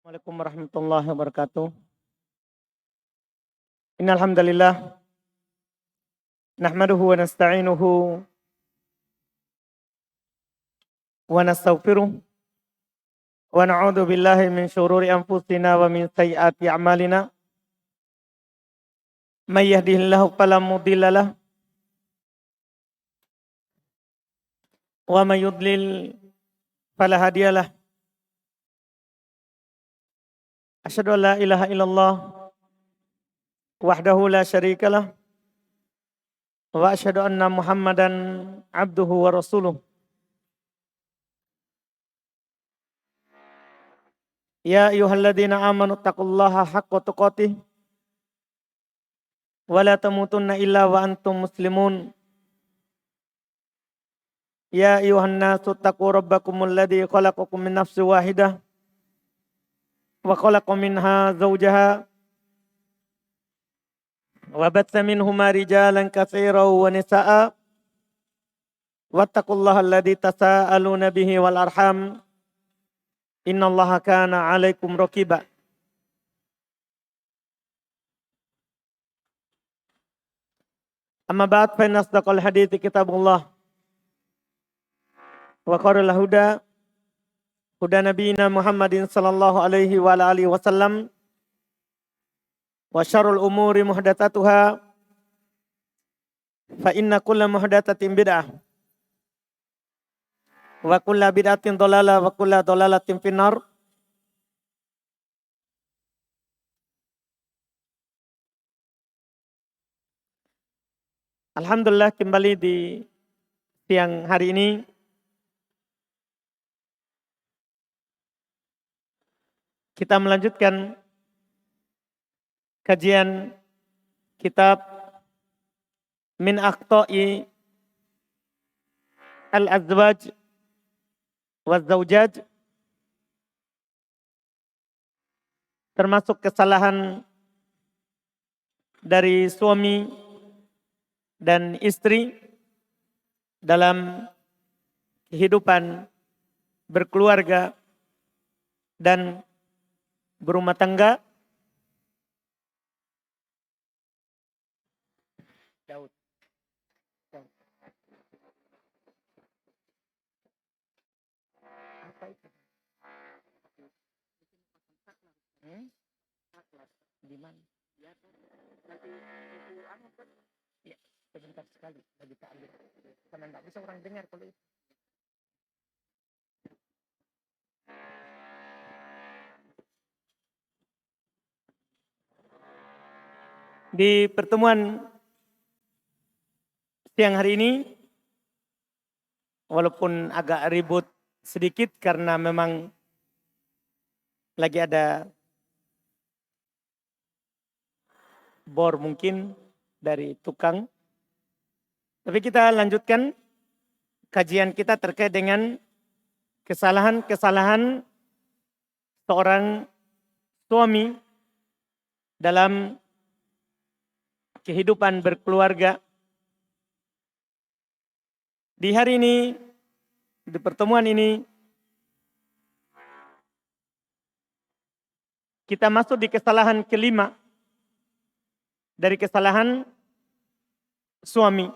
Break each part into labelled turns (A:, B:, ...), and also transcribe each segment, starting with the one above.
A: Assalamualaikum warahmatullahi wabarakatuh. Innal hamdalillah nahmaduhu wa nasta'inuhu wa nastaghfiruh wa na'udzu billahi min syururi anfusina wa min sayyiati a'malina. May yahdihillahu fala mudhillalah wa may yudlil fala hadiyalah. Asyhadu an la ilaha illallah wahdahu la syarikalah wa asyhadu anna Muhammadan abduhu wa rasuluh. Ya ayyuhalladzina amanu taqullaha haqqa tuqatih wa la tamutunna illa wa antum muslimun. Ya ayyuhan nasu taqu rabbakumul ladzi khalaqakum min nafsin wahidah wa khalaqa minha zawjaha wa batsa minhuma rijalan katsiran wa nisaa'a wattaqullaha alladzi tasaaluna bihi wal arham innallaha kana 'alaikum raqiba. Amma ba'd fa inna asdaqal hadithi kitabullah wa khairul huda huda nabiyina Muhammadin sallallahu alaihi wa alihi wasallam wa syarrul umuri muhdatsatuha fa inna kulla muhdatsatin bid'ah wa kulla bid'atin dhalalah wa kulla dhalalatin finnar. Alhamdulillah kembali di siang hari ini kita melanjutkan kajian kitab Min Akhta'i Al-Azwaj wa Zawjaj, termasuk kesalahan dari suami dan istri dalam kehidupan berkeluarga dan berumah tangga. Daud. Apa itu? Di mana? Ya, nanti itu anu kan? Ya, sebentar sekali lagi taklim. Karena nggak bisa orang dengar kalau itu. Di pertemuan siang hari ini, walaupun agak ribut sedikit karena memang lagi ada bor mungkin dari tukang. Tapi kita lanjutkan kajian kita terkait dengan kesalahan-kesalahan seorang suami dalam kehidupan berkeluarga. Di hari ini, di pertemuan ini, kita masuk di kesalahan kelima dari kesalahan suami.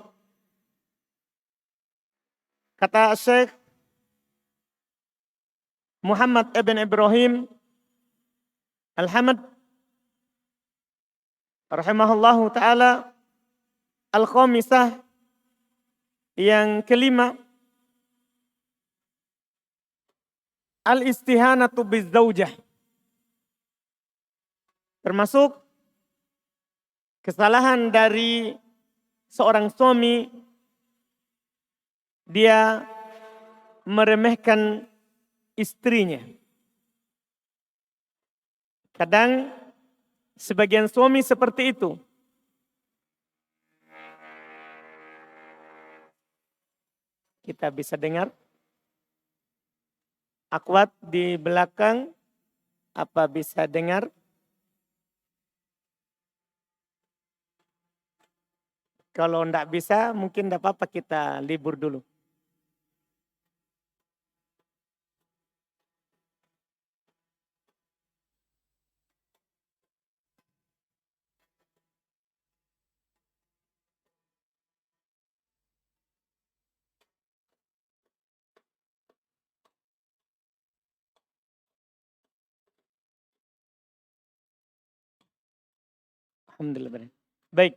A: Kata Syekh Muhammad ibn Ibrahim Al-Hamad rahimahullahu ta'ala, al-khamisah, yang kelima, al-istihanatu bizzawjah, termasuk kesalahan dari seorang suami, dia meremehkan istrinya. Kadang sebagian suami seperti itu. Kita bisa dengar akhwat di belakang, apa bisa dengar? Kalau enggak bisa, mungkin enggak apa-apa, kita libur dulu. Alhamdulillah benar. Baik.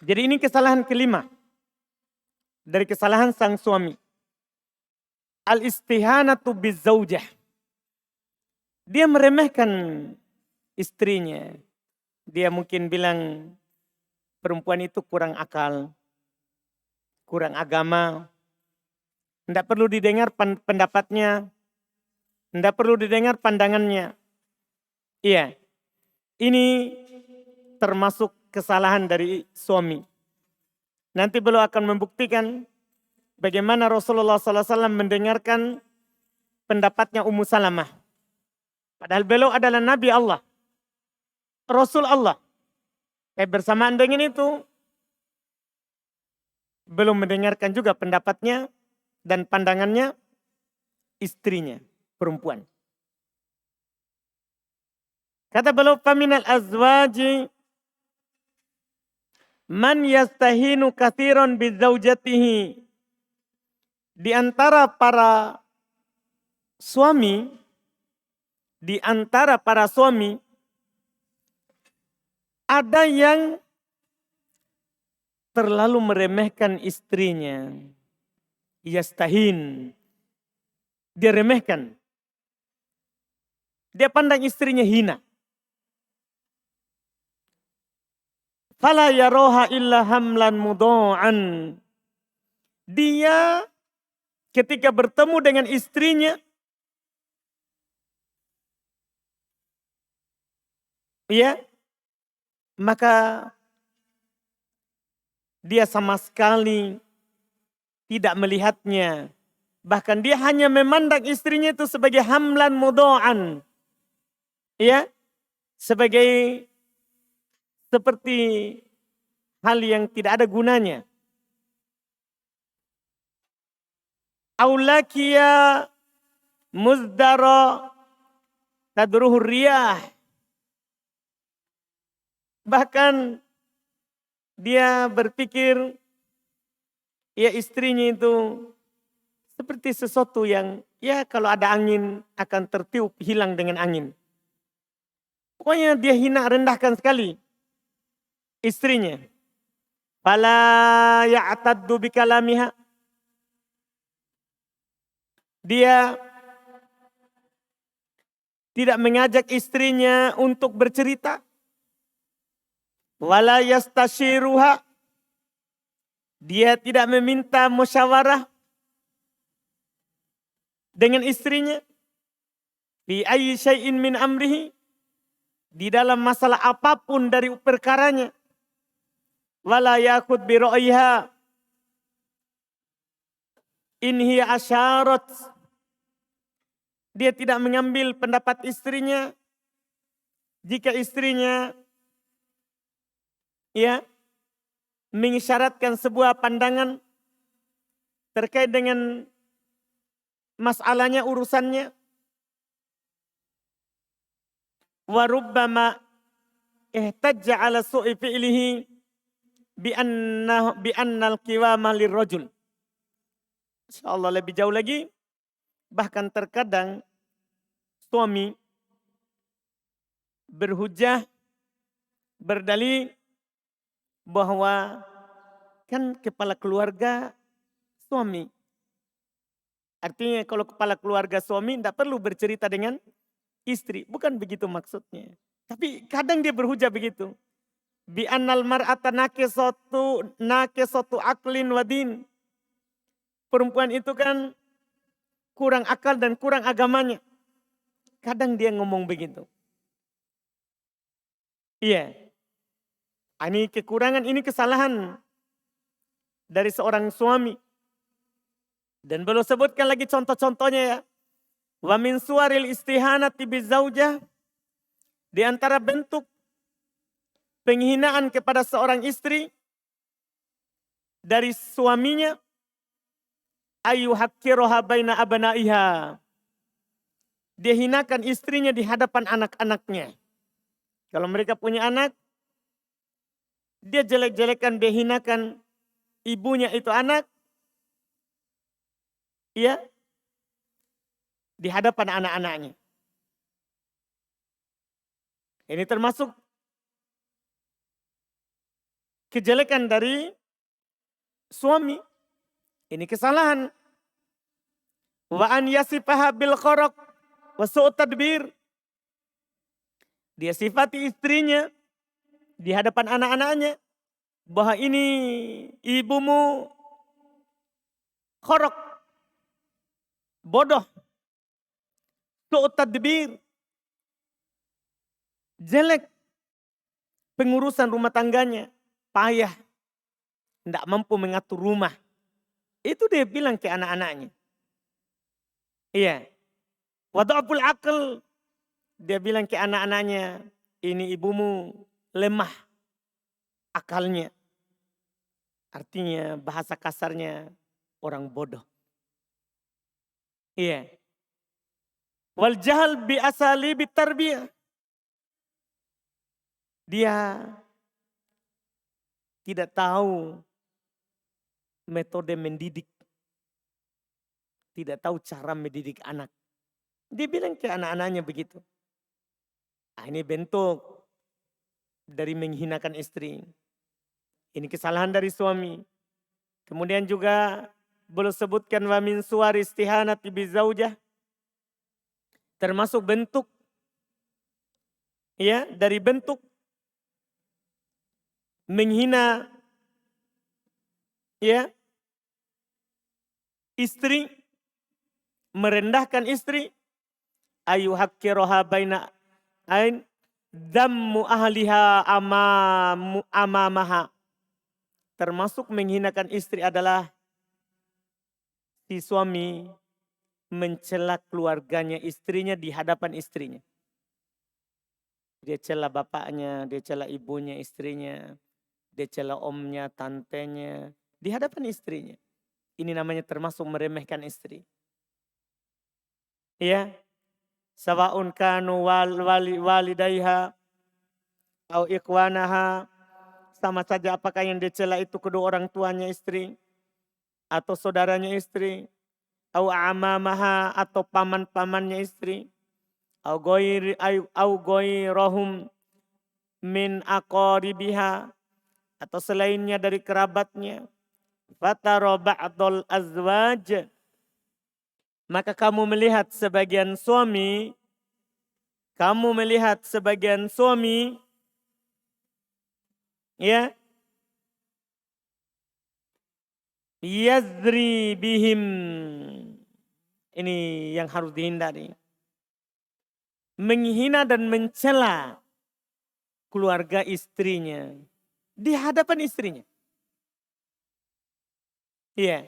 A: Jadi ini kesalahan kelima dari kesalahan sang suami. Al-istihanatu bizaujah. Dia meremehkan istrinya. Dia mungkin bilang perempuan itu kurang akal, kurang agama. Tidak perlu didengar pendapatnya. Tidak perlu didengar pandangannya. Iya, ini termasuk kesalahan dari suami. Nanti beliau akan membuktikan bagaimana Rasulullah SAW mendengarkan pendapatnya Ummu Salamah. Padahal beliau adalah Nabi Allah, Rasul Allah. Bersamaan dengan itu, belum mendengarkan juga pendapatnya dan pandangannya istrinya, perempuan. Kata beliau, faminal azwaji man yastahinu kathiran bizaujatihi. Di antara para suami, ada yang terlalu meremehkan istrinya. Yastahin. Dia remehkan. Dia pandang istrinya hina. Fala yaroha illa hamlan mudo'an. Dia ketika bertemu dengan istrinya, ya, maka dia sama sekali tidak melihatnya. Bahkan dia hanya memandang istrinya itu sebagai hamlan mudo'an. Ya, sebagai seperti hal yang tidak ada gunanya. Aulakiya muzdara tadruhur riyah. Bahkan dia berpikir ya istrinya itu seperti sesuatu yang ya kalau ada angin akan tertiup hilang dengan angin. Pokoknya dia hina rendahkan sekali istrinya. Fala ya'taddu bikalamiha. Dia tidak mengajak istrinya untuk bercerita. Wala yastashiruha. Dia tidak meminta musyawarah dengan istrinya. Fi ayyi syai'in min amrihi. Di dalam masalah apapun dari perkaranya. Wala yakhud bi ra'yiha. In hiya asyarat. Dia tidak mengambil pendapat istrinya. Jika istrinya ya mengisyaratkan sebuah pandangan terkait dengan masalahnya, urusannya. Wa rubbama ihtajja ala su'i fi'lihi bi annal qiwama lirrajul. Insyaallah lebih jauh lagi, bahkan terkadang suami berhujah, berdalih bahwa kan kepala keluarga suami. Artinya kalau kepala keluarga suami tidak perlu bercerita dengan istri. Bukan begitu maksudnya. Tapi kadang dia berhujah begitu. Bi annal mar'ata nakisatu aklin wadin. Perempuan itu kan kurang akal dan kurang agamanya. Kadang dia ngomong begitu. Iya. Ini kekurangan, ini kesalahan dari seorang suami. Dan belum sebutkan lagi contoh-contohnya ya. Wa min suwaril istihanati bizaujah. Di antara bentuk penghinaan kepada seorang istri dari suaminya. Ayyuhakkiroha baina abanaiha. Dia hinakan istrinya di hadapan anak-anaknya. Kalau mereka punya anak, dia jelek-jelekan, dia hinakan ibunya itu anak. Ya, di hadapan anak-anaknya. Ini termasuk kejelekan dari suami. Ini kesalahan. Wa an yasifaha bil kharaq wa su'ut tadbir. Dia sifati istrinya di hadapan anak-anaknya bahwa ini ibumu kharaq, bodoh, su'ut tadbir, jelek pengurusan rumah tangganya, payah, tidak mampu mengatur rumah. Itu dia bilang ke anak-anaknya. Iya. Wada'ful aql. Dia bilang ke anak-anaknya, ini ibumu lemah akalnya. Artinya bahasa kasarnya orang bodoh. Iya. Wal jahal bi asalibi tarbiyah. Dia tidak tahu metode mendidik. Tidak tahu cara mendidik anak. Dia bilang ke anak-anaknya begitu. Ini bentuk dari menghinakan istri. Ini kesalahan dari suami. Kemudian juga boleh sebutkan wa min suwari istihanati bizaujah. Termasuk bentuk ya, dari bentuk menghina ya istri, merendahkan istri, ayu hakkiroha baina ain dammu ahliha amamaha. Termasuk menghinakan istri adalah si suami mencela keluarganya istrinya di hadapan istrinya. Dia cela bapaknya, dia cela ibunya istrinya, dia cela omnya, tantenya di hadapan istrinya. Ini namanya termasuk meremehkan istri. Ya. Sawa'un kanu walidayha au ikhwanaha, sama saja apakah yang dicela itu kedua orang tuanya istri atau saudaranya istri, au amamaha atau paman-pamannya istri, au ghairahum min aqaribiha atau selainnya dari kerabatnya. Fatara ba'dul azwaj, maka kamu melihat sebagian suami, ya, yazri bihim. Ini yang harus dihindari. Menghina dan mencela keluarga istrinya di hadapan istrinya. Iya.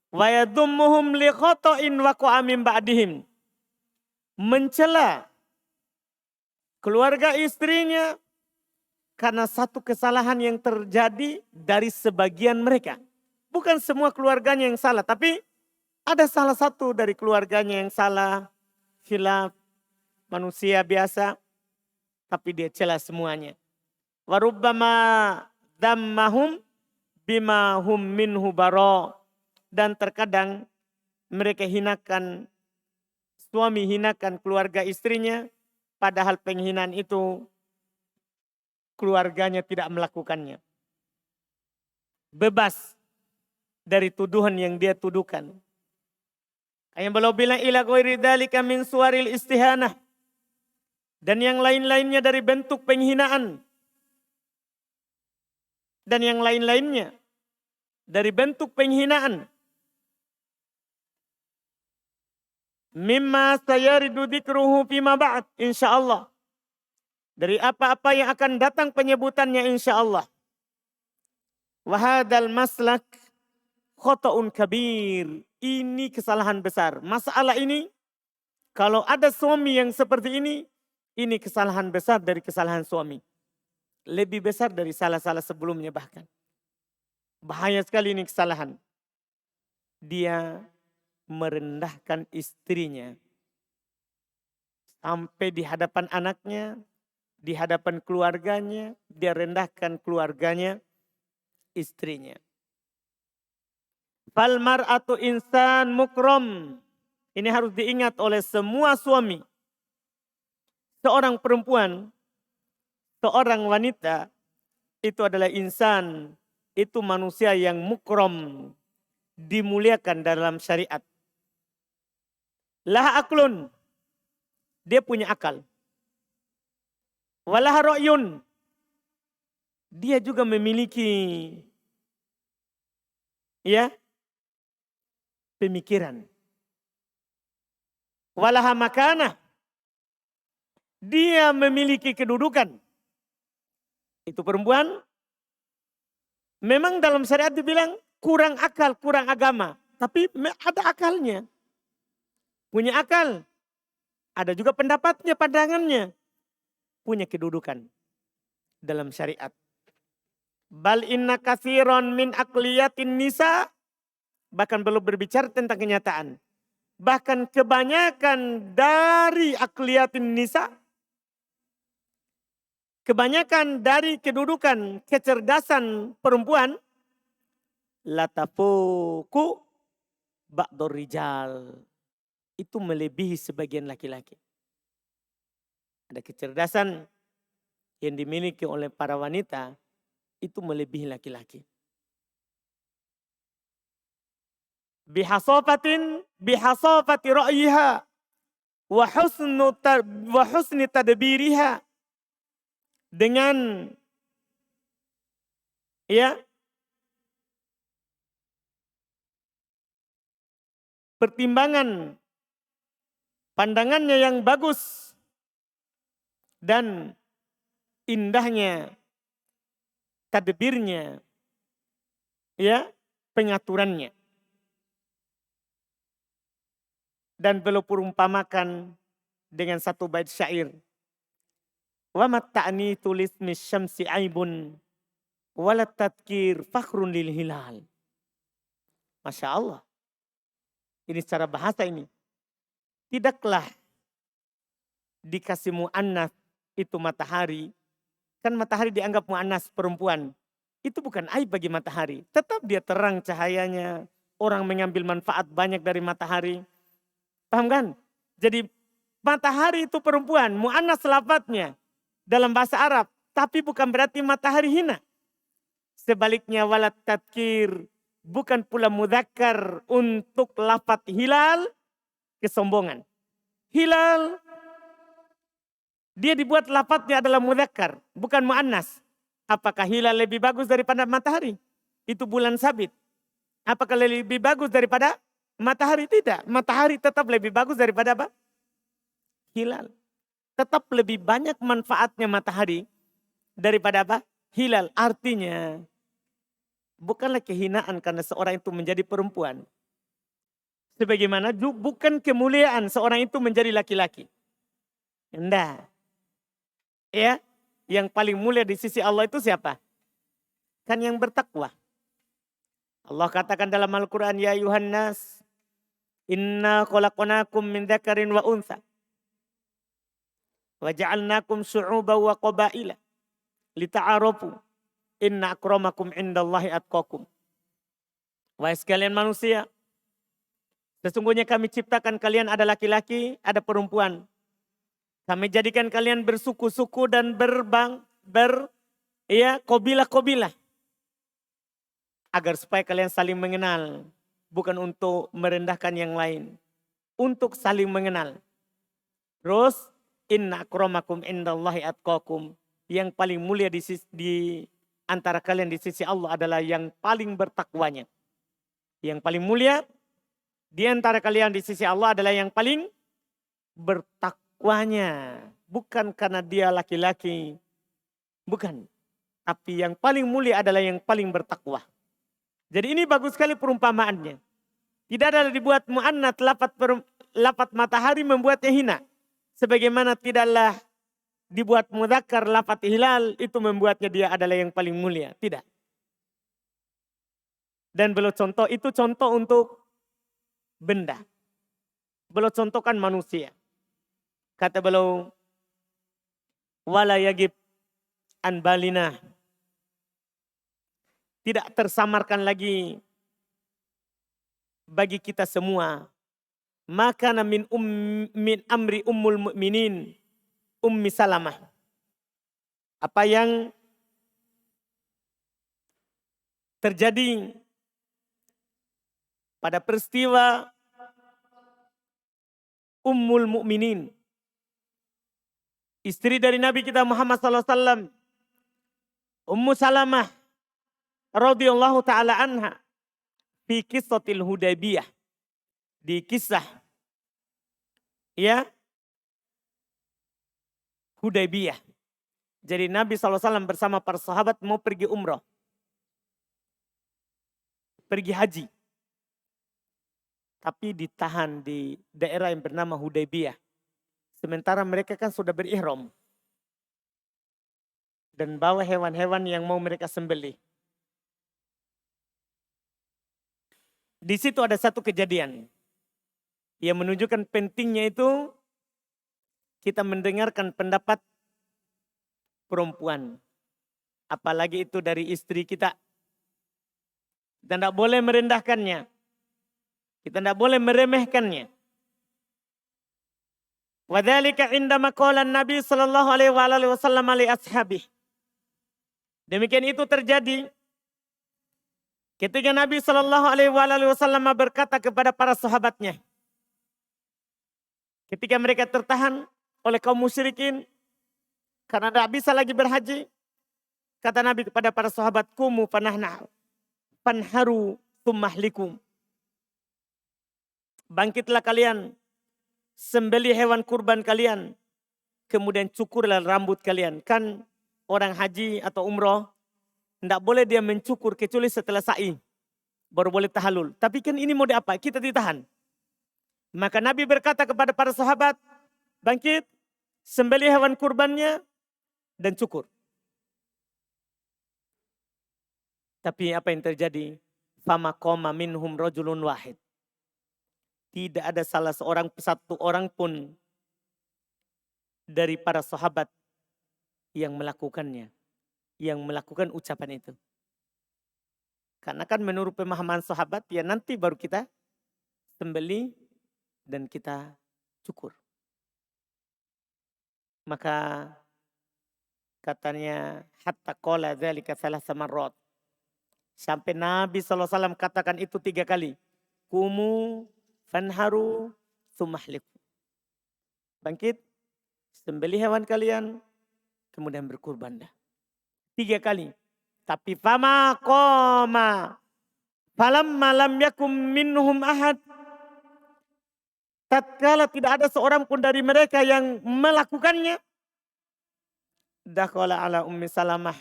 A: Wa yadhummuhum li khata'in waqa'a min ba'dihim. Mencela keluarga istrinya karena satu kesalahan yang terjadi dari sebagian mereka. Bukan semua keluarganya yang salah, tapi ada salah satu dari keluarganya yang salah. Khilaf, manusia biasa, tapi dia cela semuanya. Wa rubbama dammahum bima hum minhu bara. Dan terkadang mereka hinakan, suami hinakan keluarga istrinya, padahal penghinaan itu keluarganya tidak melakukannya. Bebas dari tuduhan yang dia tuduhkan. Yang beliau bilang ila ghairi dzalika min suwaril istihanah. Dan yang lain-lainnya dari bentuk penghinaan. Dan yang lain-lainnya dari bentuk penghinaan. Mimma sayaridu dzikruhu fima ba'd insyaallah. Dari apa-apa yang akan datang penyebutannya insyaallah. Wa hadzal maslak khata'un kabir. Ini kesalahan besar. Masalah ini kalau ada suami yang seperti ini kesalahan besar dari kesalahan suami. Lebih besar dari salah-salah sebelumnya bahkan. Bahaya sekali ini kesalahan. Dia merendahkan istrinya. Sampai di hadapan anaknya, di hadapan keluarganya, dia rendahkan keluarganya, istrinya. Fal mar'atu insan mukram. Ini harus diingat oleh semua suami. Seorang perempuan, seorang wanita itu adalah insan, itu manusia yang mukrom, dimuliakan dalam syariat. Laha aklun, dia punya akal. Walaha ra'yun, dia juga memiliki pemikiran. Walaha makanah, dia memiliki kedudukan. Itu perempuan memang dalam syariat dibilang kurang akal, kurang agama. Tapi ada akalnya. Punya akal. Ada juga pendapatnya, pandangannya. Punya kedudukan dalam syariat. Bal inna katsiran min aqliyatin nisa. Bahkan belum berbicara tentang kenyataan. Bahkan kebanyakan dari aqliyatin nisa. Kebanyakan dari kedudukan kecerdasan perempuan. Latafuku ba'dur rijal. Itu melebihi sebagian laki-laki. Ada kecerdasan yang dimiliki oleh para wanita. Itu melebihi laki-laki. Bihasafati ra'yiha. Wa husni tadbiriha. Dengan pertimbangan pandangannya yang bagus dan indahnya tadbirnya, pengaturannya. Dan beliau perumpamakan dengan satu bait syair. Wa matta'ni tulis misyamsi aibun walat tadkir fakhrun lil hilal. Masya Allah. Ini secara bahasa ini. Tidaklah dikasih mu'annas itu matahari. Kan matahari dianggap mu'annas perempuan. Itu bukan aib bagi matahari. Tetap dia terang cahayanya. Orang mengambil manfaat banyak dari matahari. Paham kan? Jadi matahari itu perempuan. Mu'annas lafadznya dalam bahasa Arab. Tapi bukan berarti matahari hina. Sebaliknya walat tadkir. Bukan pula mudzakkar untuk lafadz hilal. Kesombongan. Hilal. Dia dibuat lafadznya adalah mudzakkar. Bukan mu'annas. Apakah hilal lebih bagus daripada matahari? Itu bulan sabit. Apakah lebih bagus daripada matahari? Tidak. Matahari tetap lebih bagus daripada apa? Hilal. Tetap lebih banyak manfaatnya matahari daripada apa? Hilal. Artinya bukanlah kehinaan karena seorang itu menjadi perempuan. Sebagaimana bukan kemuliaan seorang itu menjadi laki-laki. Enggak. Yang paling mulia di sisi Allah itu siapa? Kan yang bertakwa. Allah katakan dalam Al-Quran, ya Yuhannas, inna khalaqnakum min dzakarin wa untha. Wa ja'alnakum syu'uban wa qabaila lita'arafu. Inna akramakum indallahi atqakum. Wahai sekalian manusia, sesungguhnya kami ciptakan kalian ada laki-laki, ada perempuan. Kami jadikan kalian bersuku-suku dan kobilah-kobilah. Agar supaya kalian saling mengenal. Bukan untuk merendahkan yang lain. Untuk saling mengenal. Terus, inna akramakum indallahi atqakum. Yang paling mulia di antara kalian di sisi Allah adalah yang paling bertakwanya. Yang paling mulia di antara kalian di sisi Allah adalah yang paling bertakwanya. Bukan karena dia laki-laki. Bukan. Tapi yang paling mulia adalah yang paling bertakwa. Jadi ini bagus sekali perumpamaannya. Tidak ada dibuat mu'annat lafadz matahari membuatnya hina. Sebagaimana tidaklah dibuat mudzakkar lafadz hilal itu membuatnya dia adalah yang paling mulia. Tidak. Dan beliau contoh, itu contoh untuk benda. Beliau contohkan manusia. Kata beliau, wala yagib an balina. Tidak tersamarkan lagi bagi kita semua. Maka min amri ummul mu'minin Ummi Salamah. Apa yang terjadi pada peristiwa Ummul Mukminin, istri dari Nabi kita Muhammad SAW, Ummu Salamah radhiyallahu taala anha, fi qissatil Hudaybiyah, di kisah ya Hudaybiyah. Jadi Nabi SAW bersama para sahabat mau pergi umrah, pergi haji. Tapi ditahan di daerah yang bernama Hudaybiyah. Sementara mereka kan sudah berihram. Dan bawa hewan-hewan yang mau mereka sembelih. Di situ ada satu kejadian yang menunjukkan pentingnya itu kita mendengarkan pendapat perempuan. Apalagi itu dari istri kita. Kita tidak boleh merendahkannya. Kita tidak boleh meremehkannya. Wadzalika indama qala Nabi sallallahu alaihi wasallam li ashabih. Demikian itu terjadi ketika Nabi sallallahu alaihi wasallam berkata kepada para sahabatnya. Ketika mereka tertahan oleh kaum musyrikin karena tidak bisa lagi berhaji, kata Nabi kepada para sahabat, "Kumu fanharu tummahlikum." Bangkitlah kalian, sembelih hewan kurban kalian, kemudian cukurlah rambut kalian. Kan orang haji atau umroh, tidak boleh dia mencukur kecuali setelah sa'i, baru boleh tahalul. Tapi kan ini mode apa? Kita ditahan. Maka Nabi berkata kepada para sahabat, bangkit, sembelih hewan kurbannya, dan cukur. Tapi apa yang terjadi? Fama qoma minhum rajulun wahid. Tidak ada salah satu orang pun dari para sahabat yang melakukannya. Yang melakukan ucapan itu. Karena kan menurut pemahaman sahabat, ya nanti baru kita sembelih dan kita cukur. Maka katanya hatta qala dzalika thalatha marrat. Sampai Nabi SAW katakan itu 3 kali. Kumu fanharu tsumahliku. Bangkit, sembelih hewan kalian, kemudian berkurbanlah. 3 kali. Tapi fama qoma falamma lam yakum minhum ahad. Tatkala tidak ada seorang pun dari mereka yang melakukannya, dakhala ala Ummi Salamah.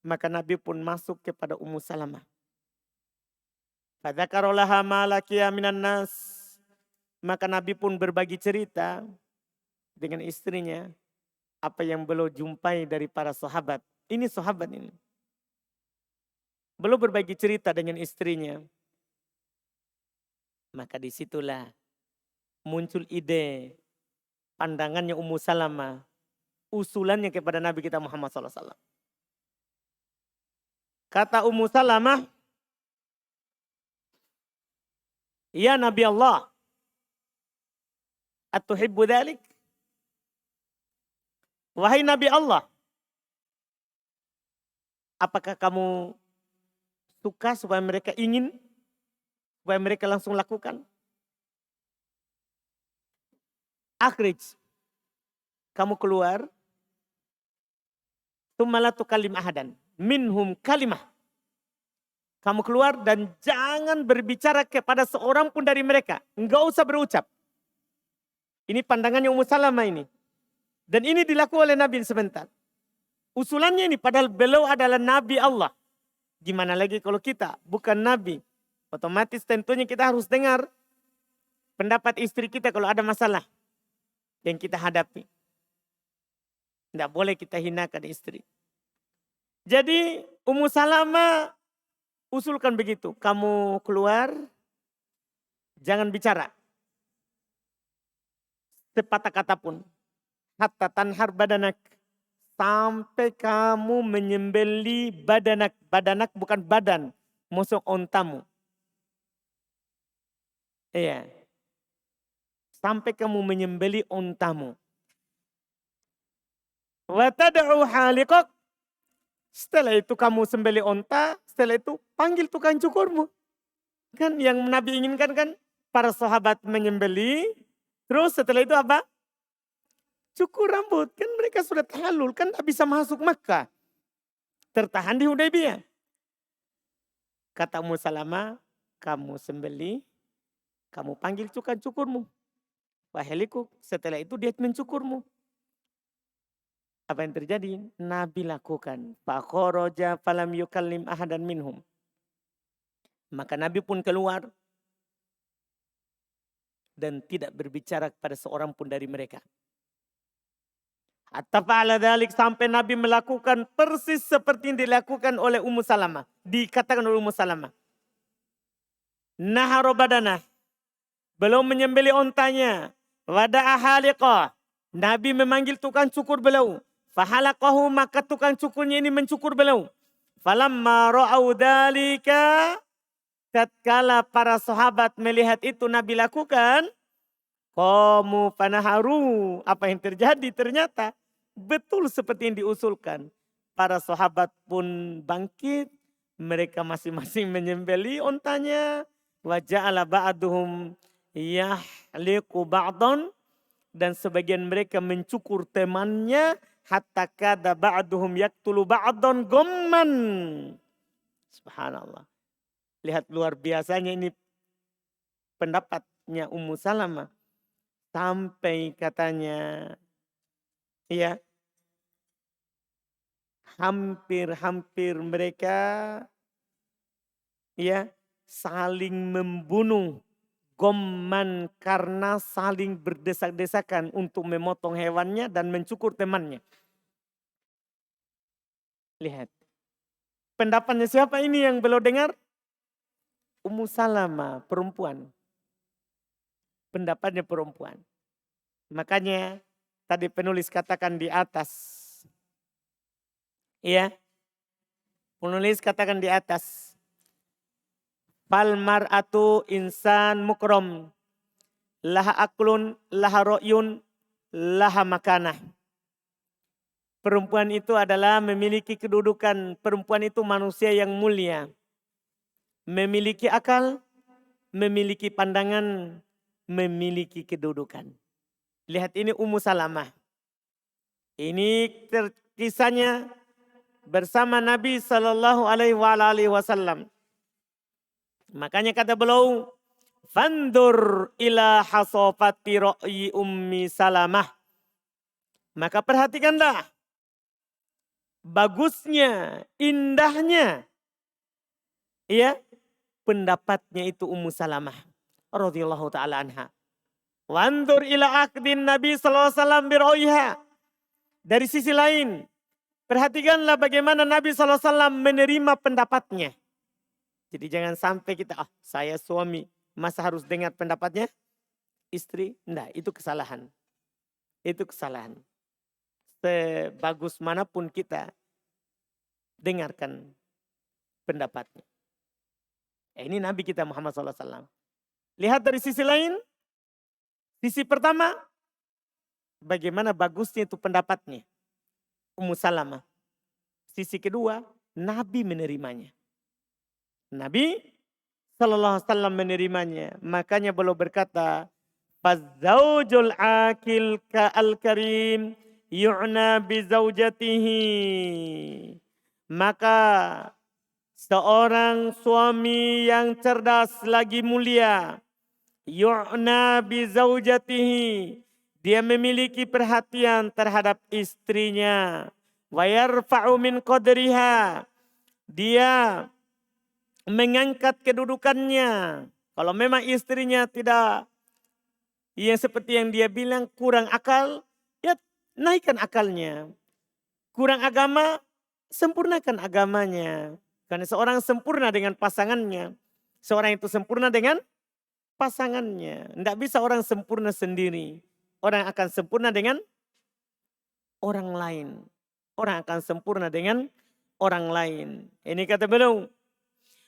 A: Maka Nabi pun masuk kepada Ummu Salamah. Fadzakarallaha ma laqiya minan nas. Maka Nabi pun berbagi cerita dengan istrinya apa yang beliau jumpai dari para sahabat. Ini sahabat ini. Beliau berbagi cerita dengan istrinya. Maka disitulah muncul ide, pandangannya Ummu Salamah, usulannya kepada Nabi kita Muhammad SAW. Kata Ummu Salamah, "Ya Nabi Allah, atuhibbu dzalik?" Wahai Nabi Allah, apakah kamu suka supaya mereka ingin, supaya mereka langsung lakukan? Akhrij, kamu keluar, tsumma la tukallim ahadan minhum kalimah. Kamu keluar dan jangan berbicara kepada seorang pun dari mereka. Enggak usah berucap. Ini pandangannya Ummu Salamah ini. Dan ini dilakukan oleh Nabi sebentar. Usulannya ini padahal beliau adalah Nabi Allah. Gimana lagi kalau kita bukan Nabi. Otomatis tentunya kita harus dengar pendapat istri kita kalau ada masalah yang kita hadapi. Tidak boleh kita hinakan istri. Jadi Ummu Salamah usulkan begitu. Kamu keluar, jangan bicara. Sepatah kata pun. Hatta tanhar badanak. Sampai kamu menyembeli badanak. Badanak bukan badan. Musuh ontamu. Iya. Sampai kamu menyembeli ontamu. Wa tad'u halikok. Setelah itu kamu sembelih onta, setelah itu panggil tukang cukurmu. Kan yang Nabi inginkan kan para sahabat menyembelih, terus setelah itu apa? Cukur rambut. Kan mereka sudah tahallul, kan tak bisa masuk Makkah. Tertahan di Hudaybiyah. Kata Ummu Salamah, kamu sembelih, kamu panggil tukang cukurmu. Waheliku, setelah itu dia mencukurmu. Apa yang terjadi? Nabi lakukan. Fakhoroja falam yukallim ahadan minhum. Maka Nabi pun keluar dan tidak berbicara kepada seorang pun dari mereka. Hatta fa'ala dzalik, sampai Nabi melakukan persis seperti yang dilakukan oleh Ummu Salamah. Dikatakan oleh Ummu Salamah. Naharo badanah. Belum menyembelih ontanya. Wada'a haliqah. Nabi memanggil tukang cukur beliau. Fahalaqahu, maka tukang cukurnya ini mencukur beliau. Falamma ra'au dzalika, tatkala para sahabat melihat itu Nabi lakukan, qamu fanaharu. Apa yang terjadi? Ternyata betul seperti yang diusulkan. Para sahabat pun bangkit. Mereka masing-masing menyembelih ontanya. Wa ja'ala ba'duhum yahliqu ba'dan. Dan sebagian mereka mencukur temannya. Hatta kada ba'duhum yaktulu ba'dan gomman. Subhanallah. Lihat luar biasanya ini pendapatnya Ummu Salamah. Sampai katanya, ya, hampir-hampir mereka, ya, saling membunuh gomman karena saling berdesak-desakan untuk memotong hewannya dan mencukur temannya. Lihat. Pendapatnya siapa ini yang belum dengar? Ummu Salamah, perempuan. Pendapatnya perempuan. Makanya tadi penulis katakan di atas. Iya. Penulis katakan di atas. Fal mar'atu insan mukrom. Laha aklun, laha ro'yun, laha makanah. Perempuan itu adalah memiliki kedudukan. Perempuan itu manusia yang mulia. Memiliki akal, memiliki pandangan, memiliki kedudukan. Lihat ini Ummu Salamah. Ini kisahnya bersama Nabi Sallallahu Alaihi Wasallam. Makanya kata beliau, fandur ila hasofati ro'yi Ummi Salamah. Maka perhatikanlah bagusnya, indahnya, ya, pendapatnya itu Ummu Salamah radhiyallahu taala anha. Wandur ila akdin Nabi sallallahu alaihi wasallam biroiha. Dari sisi lain, perhatikanlah bagaimana Nabi sallallahu alaihi wasallam menerima pendapatnya. Jadi jangan sampai kita, saya suami, masa harus dengar pendapatnya istri? Enggak, itu kesalahan. Itu kesalahan. Sebagus manapun kita dengarkan pendapatnya. Ini Nabi kita Muhammad SAW. Lihat dari sisi lain. Sisi pertama, bagaimana bagusnya itu pendapatnya. Ummu Salamah. Sisi kedua, Nabi menerimanya. Nabi SAW menerimanya. Makanya beliau berkata, Fazzaujul akil ka'al karim yu'na bizaujatihi. Maka seorang suami yang cerdas lagi mulia, yu'na bizaujatihi, dia memiliki perhatian terhadap istrinya. Wa yarfa'u min qadriha, dia mengangkat kedudukannya. Kalau memang istrinya tidak, yang seperti yang dia bilang kurang akal, ya naikkan akalnya. Kurang agama, sempurnakan agamanya. Karena seorang sempurna dengan pasangannya. Seorang itu sempurna dengan pasangannya. Tidak bisa orang sempurna sendiri. Orang akan sempurna dengan orang lain. Orang akan sempurna dengan orang lain. Ini kata beliau.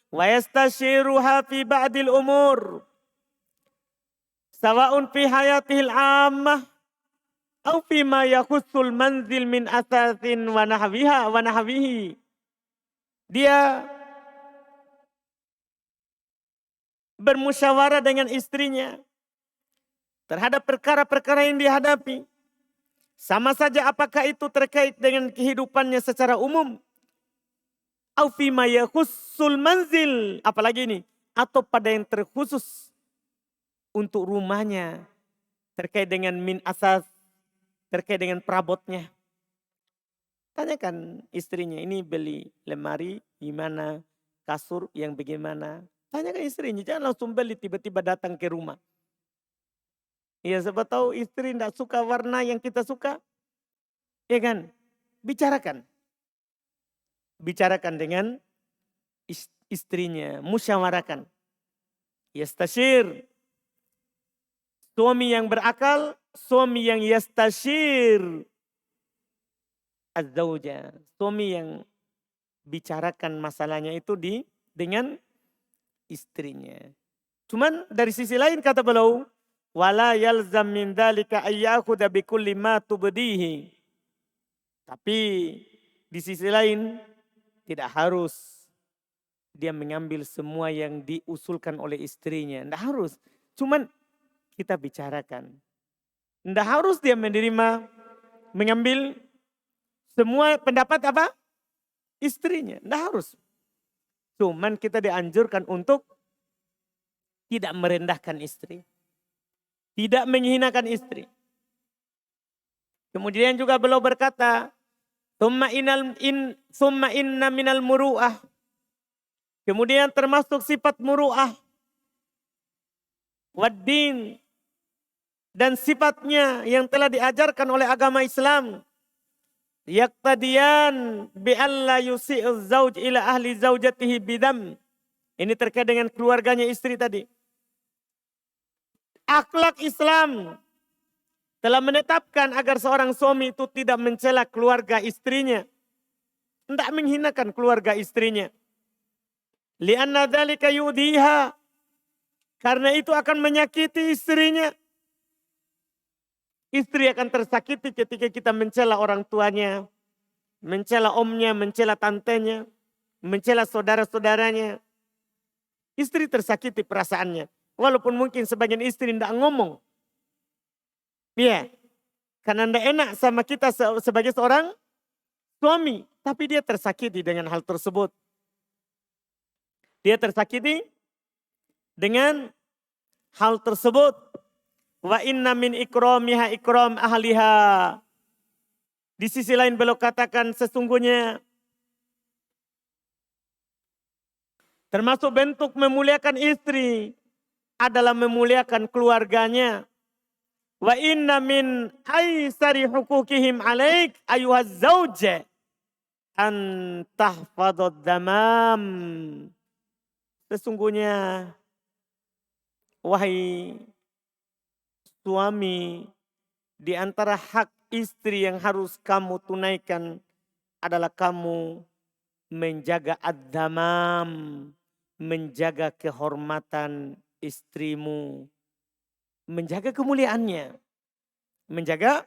A: Wa yastashiruha fi ba'dil umur. Sawa'un fi hayatihil ammah. Au fi ma yakhussul manzil min asasin wa nahwiha wa nahwihi. Dia bermusyawarah dengan istrinya terhadap perkara-perkara yang dihadapi. Sama saja apakah itu terkait dengan kehidupannya secara umum. Au fima yakhussul manzil. Apalagi ini. Atau pada yang terkhusus untuk rumahnya. Terkait dengan min asas. Terkait dengan perabotnya. Tanyakan istrinya, ini beli lemari gimana. Kasur yang bagaimana. Tanyakan istrinya, jangan langsung beli tiba-tiba datang ke rumah. Ya siapa tahu istri tidak suka warna yang kita suka. Ya kan? Bicarakan. Bicarakan dengan istrinya. Musyawarahkan. Yastashir. Suami yang berakal. Suami yang yastashir. Az-zawja. Suami yang bicarakan masalahnya itu dengan istrinya. Cuman dari sisi lain kata beliau. Wala yalzam min dhalika ayyakhudha bikulli ma tubdihi. Tapi di sisi lain tidak harus dia mengambil semua yang diusulkan oleh istrinya. Tidak harus. Cuman kita bicarakan. Tidak harus dia menerima, mengambil semua pendapat apa? Istrinya. Tidak harus. Cuman kita dianjurkan untuk tidak merendahkan istri. Tidak menghinakan istri. Kemudian juga beliau berkata, Thumma inna minal muru'ah. Kemudian termasuk sifat muru'ah. Waddin. Dan sifatnya yang telah diajarkan oleh agama Islam. Yaqtadiyan bi'alla yusi'uz zawj ila ahli zawjatihi bidam. Ini terkait dengan keluarganya istri tadi. Akhlak Islam telah menetapkan agar seorang suami itu tidak mencela keluarga istrinya. Tidak menghinakan keluarga istrinya. Lianna dzalika yudiha. Karena itu akan menyakiti istrinya. Istri akan tersakiti ketika kita mencela orang tuanya. Mencela omnya, mencela tantenya. Mencela saudara-saudaranya. Istri tersakiti perasaannya. Walaupun mungkin sebagian istri tidak ngomong. Iya. Karena tidak enak sama kita sebagai seorang suami. Tapi dia tersakiti dengan hal tersebut. Dia tersakiti dengan hal tersebut. Wa inna min ikramiha ikram ahliha. Di sisi lain beliau katakan sesungguhnya. Termasuk bentuk memuliakan istri. Adalah memuliakan keluarganya. Wa inna min aisari hukukihim alaik ayuhaz zawja an tahfadud damam. Sesungguhnya wahai suami, di antara hak istri yang harus kamu tunaikan adalah kamu menjaga ad-damam, menjaga kehormatan istrimu, menjaga kemuliaannya. Menjaga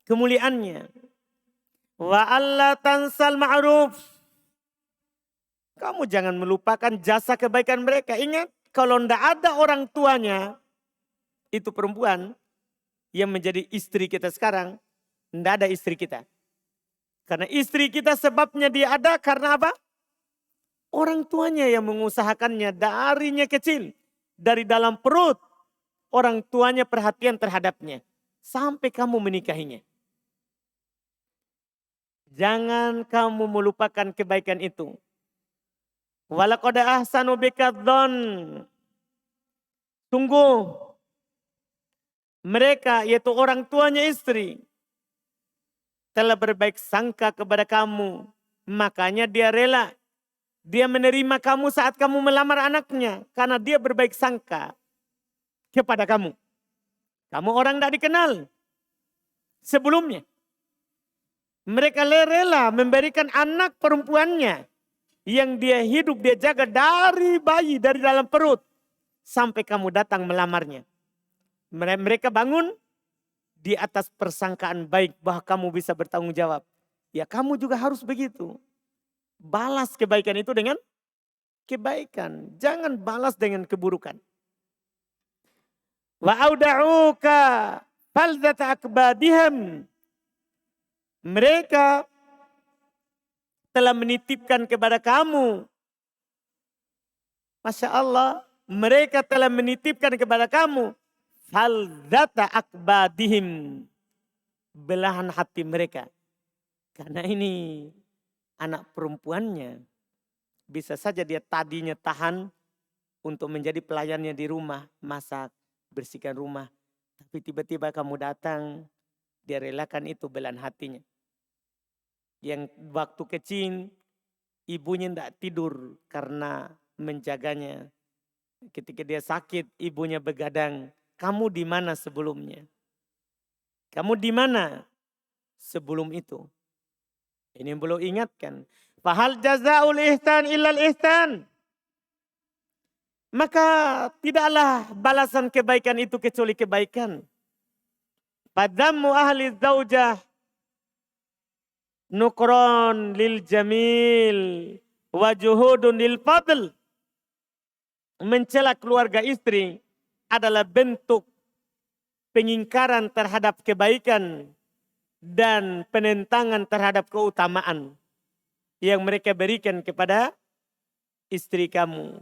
A: kemuliaannya. Wa alla tansal ma'ruf. Kamu jangan melupakan jasa kebaikan mereka. Ingat, kalau tidak ada orang tuanya, itu perempuan yang menjadi istri kita sekarang, tidak ada istri kita. Karena istri kita sebabnya dia ada karena apa? Orang tuanya yang mengusahakannya darinya kecil. Dari dalam perut. Orang tuanya perhatian terhadapnya. Sampai kamu menikahinya. Jangan kamu melupakan kebaikan itu. Walaqad ahsanu bika dzan. Sungguh. Mereka yaitu orang tuanya istri. Telah berbaik sangka kepada kamu. Makanya dia rela. Dia menerima kamu saat kamu melamar anaknya. Karena dia berbaik sangka kepada kamu. Kamu orang tidak dikenal sebelumnya. Mereka rela memberikan anak perempuannya. Yang dia hidup, dia jaga dari bayi, dari dalam perut. Sampai kamu datang melamarnya. Mereka bangun di atas persangkaan baik bahwa kamu bisa bertanggung jawab. Ya kamu juga harus begitu. Balas kebaikan itu dengan kebaikan. Jangan balas dengan keburukan. Wa auda'uka falzata akbadihim. Mereka telah menitipkan kepada kamu. Masya Allah, mereka telah menitipkan kepada kamu. Falzata akbadihim. Belahan hati mereka. Karena ini anak perempuannya. Bisa saja dia tadinya tahan untuk menjadi pelayannya di rumah. Masak, bersihkan rumah. Tapi tiba-tiba kamu datang, dia relakan itu belahan hatinya. Yang waktu kecil ibunya tidak tidur karena menjaganya. Ketika dia sakit, ibunya begadang. Kamu di mana sebelumnya? Kamu di mana sebelum itu? Ini yang belum ingatkan. Fahal jazaul ihsan illal ihsan. Maka tidaklah balasan kebaikan itu kecuali kebaikan. Padammu ahli zaujah nukron lil jamil wa juhudun lil fadl. Mencela keluarga istri adalah bentuk pengingkaran terhadap kebaikan dan penentangan terhadap keutamaan yang mereka berikan kepada istri kamu.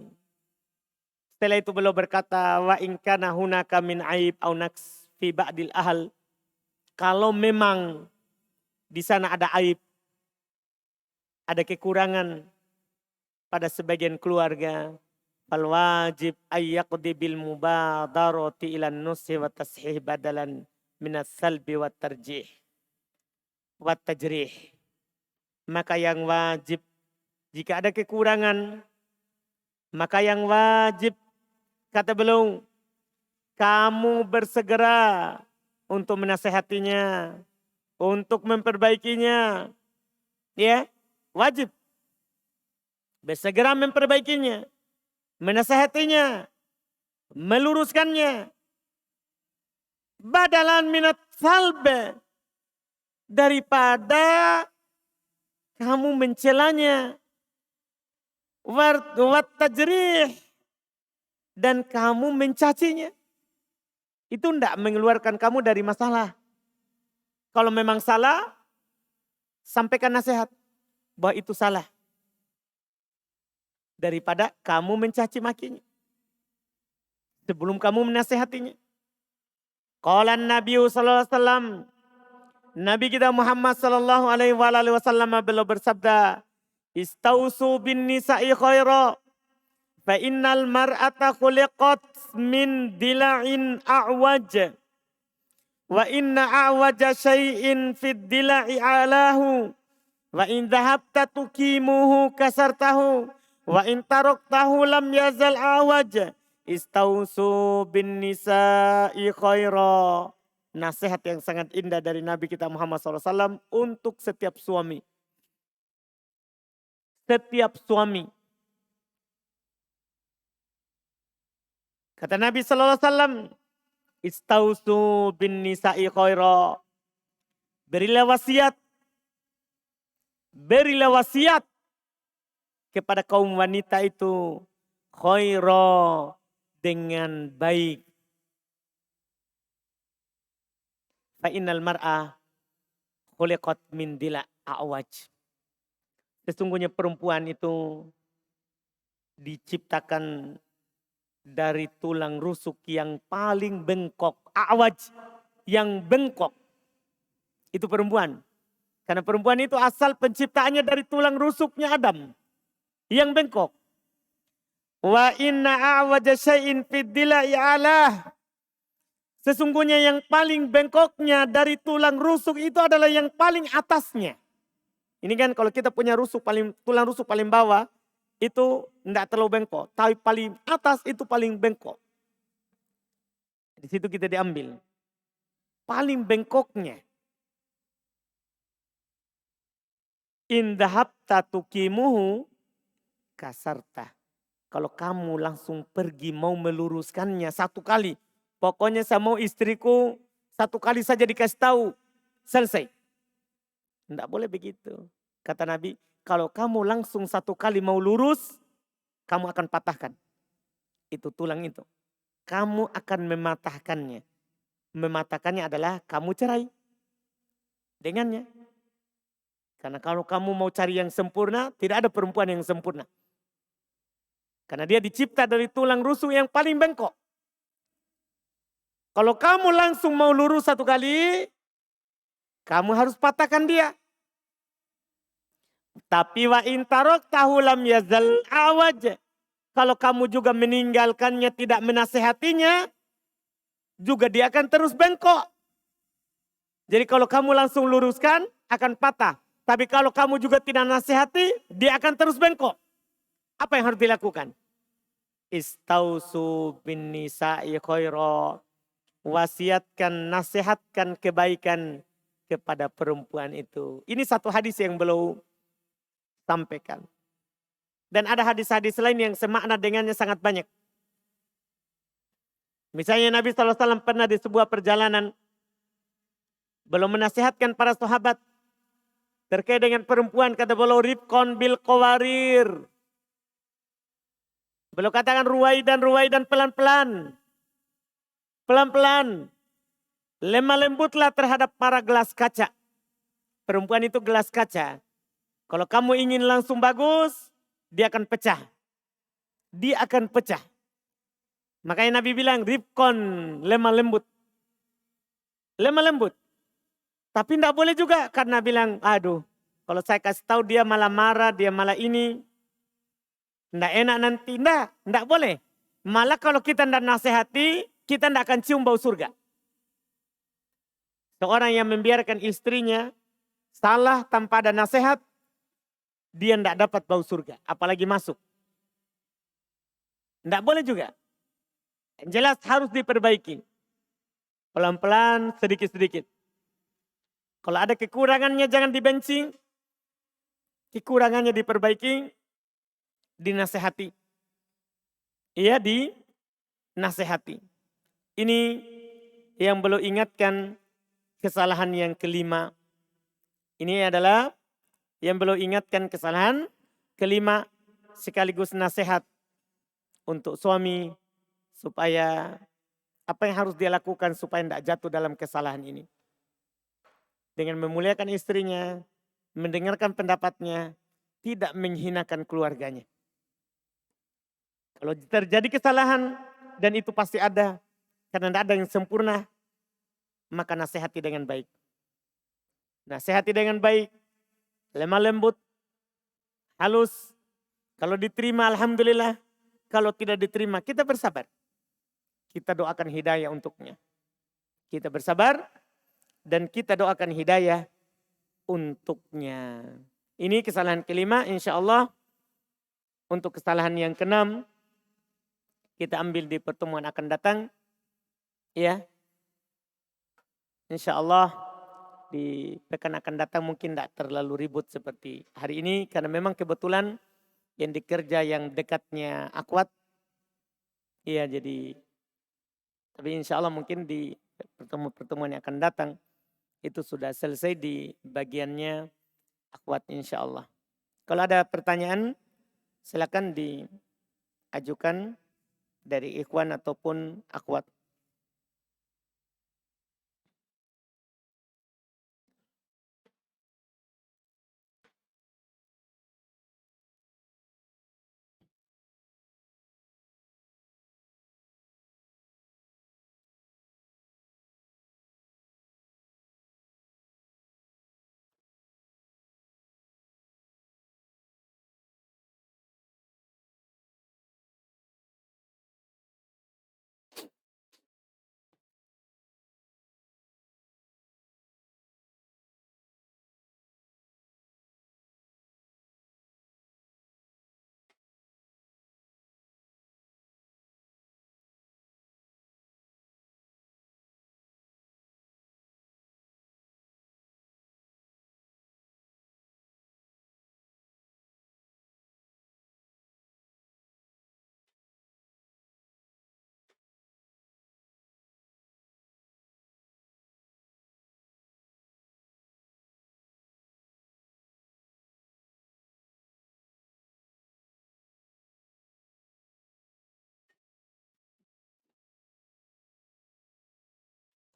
A: Setelah itu beliau berkata, wa in kana hunaka min aib au naqs fi ba'dil ahl. Kalau memang di sana ada aib, ada kekurangan pada sebagian keluarga, fal wajib ayyaqdi bil mubadarati ila nushi wa tashih badalan minas salbi wa tarjih wa tajrih. Maka yang wajib, jika ada kekurangan, maka yang wajib, kata beliau, kamu bersegera untuk menasehatinya, untuk memperbaikinya. Ya, wajib. Bersegera memperbaikinya, menasehatinya, meluruskannya. Badalan minat salbe. Daripada kamu mencelanya. Wat tajrih. Dan kamu mencacinya. Itu tidak mengeluarkan kamu dari masalah. Kalau memang salah, sampaikan nasihat bahwa itu salah. Daripada kamu mencaci makinya. Sebelum kamu menasehatinya. Qala Nabi sallallahu alaihi wasallam. Nabi kita Muhammad sallallahu alaihi wasallam beliau bersabda, "Istausu bin nisa'i khaira, fa innal mar'ata khuliqat min dila'in a'waj. Wa inna a'waja syai'in fid dila'i alahu. Wa in dhahabta tukimuhu kasartahu. Wa in taraktahu lam yazal a'waj. Istausu bin nisa'i khaira." Nasihat yang sangat indah dari Nabi kita Muhammad SAW untuk setiap suami. Setiap suami. Kata Nabi SAW, Istausu bin nisa'i khaira. Berilah wasiat. Berilah wasiat kepada kaum wanita itu khaira, dengan baik. Fa innal mar'a khuliqat min dila' a'waj. Sesungguhnya perempuan itu diciptakan dari tulang rusuk yang paling bengkok. A'waj, yang bengkok. Itu perempuan. Karena perempuan itu asal penciptaannya dari tulang rusuknya Adam. Yang bengkok. Wa inna a'waja syai'in fid dila'i alah. Sesungguhnya yang paling bengkoknya dari tulang rusuk itu adalah yang paling atasnya. Ini kan kalau kita punya tulang rusuk paling bawah, itu tidak terlalu bengkok. Tapi paling atas itu paling bengkok. Di situ kita diambil. Paling bengkoknya. Indahapta tukimuhu kasarta. Kalau kamu langsung pergi mau meluruskannya satu kali. Pokoknya saya mau istriku satu kali saja dikasih tahu. Selesai. Tidak boleh begitu. Kata Nabi, kalau kamu langsung satu kali mau lurus, kamu akan patahkan. Itu tulang itu. Kamu akan mematahkannya. Mematahkannya adalah kamu cerai dengannya. Karena kalau kamu mau cari yang sempurna, tidak ada perempuan yang sempurna. Karena dia dicipta dari tulang rusuk yang paling bengkok. Kalau kamu langsung mau lurus satu kali, kamu harus patahkan dia. Tapi wa intarok tahulam yazal awaj. Kalau kamu juga meninggalkannya, tidak menasehatinya, juga dia akan terus bengkok. Jadi kalau kamu langsung luruskan, akan patah. Tapi kalau kamu juga tidak nasihati, dia akan terus bengkok. Apa yang harus dilakukan? Istausu bin nisa'i khaira. Wasiatkan, nasihatkan kebaikan kepada perempuan itu. Ini satu hadis yang beliau sampaikan. Dan ada hadis-hadis lain yang semakna dengannya sangat banyak. Misalnya Nabi SAW pernah di sebuah perjalanan, belum menasihatkan para sahabat terkait dengan perempuan, kata beliau rifqon bil qawarir. Beliau katakan ruwaidan pelan-pelan. Pelan-pelan. Lemah lembutlah terhadap para gelas kaca. Perempuan itu gelas kaca. Kalau kamu ingin langsung bagus, dia akan pecah. Dia akan pecah. Makanya Nabi bilang rifqon, lemah lembut. Lemah lembut. Tapi tidak boleh juga karena bilang, aduh kalau saya kasih tahu dia malah marah, dia malah ini. Tidak enak nanti, tidak boleh. Malah kalau kita tidak nasihati, kita tidak akan cium bau surga. Seorang yang membiarkan istrinya salah tanpa ada nasihat, dia tidak dapat bau surga, apalagi masuk. Tidak boleh juga. Yang jelas harus diperbaiki. Pelan-pelan, sedikit-sedikit. Kalau ada kekurangannya jangan dibenci. Kekurangannya diperbaiki, dinasehati. Iya, dinasehati. Ini yang belum ingatkan kesalahan yang kelima. Ini adalah yang belum ingatkan kesalahan kelima sekaligus nasihat untuk suami supaya apa yang harus dia lakukan supaya tidak jatuh dalam kesalahan ini. Dengan memuliakan istrinya, mendengarkan pendapatnya, tidak menghinakan keluarganya. Kalau terjadi kesalahan, dan itu pasti ada, karena tidak ada yang sempurna, maka nasihati dengan baik. Nasihati dengan baik, lemah lembut, halus. Kalau diterima alhamdulillah, kalau tidak diterima kita bersabar. Kita doakan hidayah untuknya. Kita bersabar dan kita doakan hidayah untuknya. Ini kesalahan kelima, insya Allah. Untuk kesalahan yang keenam, kita ambil di pertemuan akan datang. Ya, insya Allah di pekan akan datang mungkin tidak terlalu ribut seperti hari ini. Karena memang kebetulan yang dikerja yang dekatnya Akwat. Iya, jadi tapi insya Allah mungkin di pertemuan yang akan datang itu sudah selesai di bagiannya Akwat insya Allah. Kalau ada pertanyaan silakan diajukan dari Ikhwan ataupun Akwat.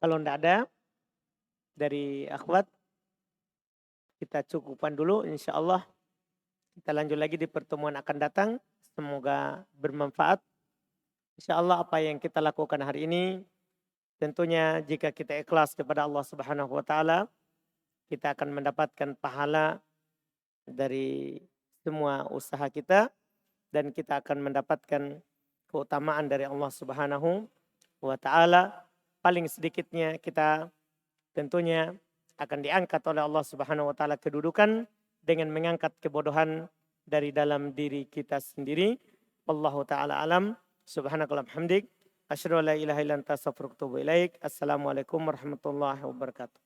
A: Kalau tidak ada dari akhwat, kita cukupkan dulu. Insya Allah kita lanjut lagi di pertemuan akan datang. Semoga bermanfaat. Insya Allah apa yang kita lakukan hari ini, tentunya jika kita ikhlas kepada Allah Subhanahu wa taala, kita akan mendapatkan pahala dari semua usaha kita dan kita akan mendapatkan keutamaan dari Allah Subhanahu wa taala. Paling sedikitnya kita tentunya akan diangkat oleh Allah Subhanahu wa taala kedudukan dengan mengangkat kebodohan dari dalam diri kita sendiri. Wallahu taala alam. Subhanakallahumma hamdik, asyhadu an la ilaha illa anta astaghfiruka wa atubu ilaik. Assalamualaikum warahmatullahi wabarakatuh.